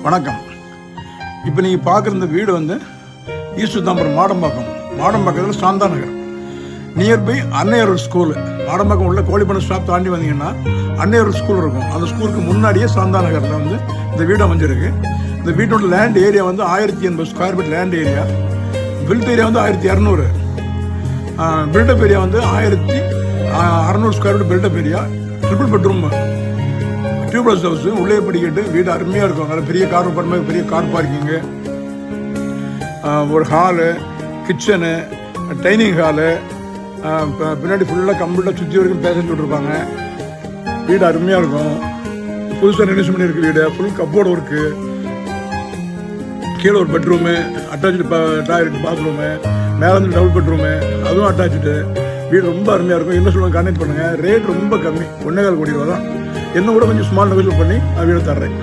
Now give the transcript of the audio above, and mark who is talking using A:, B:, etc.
A: வணக்கம். இப்போ நீங்கள் பார்க்குற இந்த வீடு வந்து ஈஸ்ட் தாம்பரம் மாடம்பாக்கத்தில் சாந்தா நகர் நியர்பை அன்னையர் ஸ்கூலு. மாடம்பாக்கம் உள்ள கோழிப்பண்ணை ஸ்டாப் தாண்டி வந்தீங்கன்னா அன்னையர் ஸ்கூல் இருக்கும். அந்த ஸ்கூலுக்கு முன்னாடியே சாந்தா நகரில் வந்து இந்த வீடு அமைஞ்சிருக்கு. இந்த வீட்டோட லேண்ட் ஏரியா வந்து 1080 square feet land area. Built area வந்து 1200. பில்டப் ஏரியா வந்து 1600 square feet built up area. Triple bedroom, duplex house, உள்ளே படிக்கட்டு. வீடு அருமையாக இருக்கும். நல்ல பெரிய கார் அப்பார்ட்மெண்ட், பெரிய கார் பார்க்கிங்கு, ஒரு ஹாலு, கிச்சனு, டைனிங் ஹாலு, பின்னாடி ஃபுல்லாக கம்ப்ளீட்டாக சுற்றி வரைக்கும் பேசஞ்சு விட்ருப்பாங்க. வீடு அருமையாக இருக்கும். புதுசாக ரெனியூஸ் பண்ணியிருக்கு வீடு. Full cupboard work. கீழே ஒரு பெட்ரூமு, அட்டாச்சு டாய்லெட், பாத்ரூமு, மேலே வந்து டபுள் பெட்ரூமு, அதுவும் அட்டாச்சு. வீடு ரொம்ப அருமையாக இருக்கும். என்ன சொல்லுவாங்க, கான்டெக்ட் பண்ணுங்கள். ரேட் ரொம்ப கம்மி, 1.25 கோடி ரூபா தான். என்ன கூட கொஞ்சம் ஸ்மால் நெகோஷியேட் பண்ணி நான் வீடு தர்றேன்.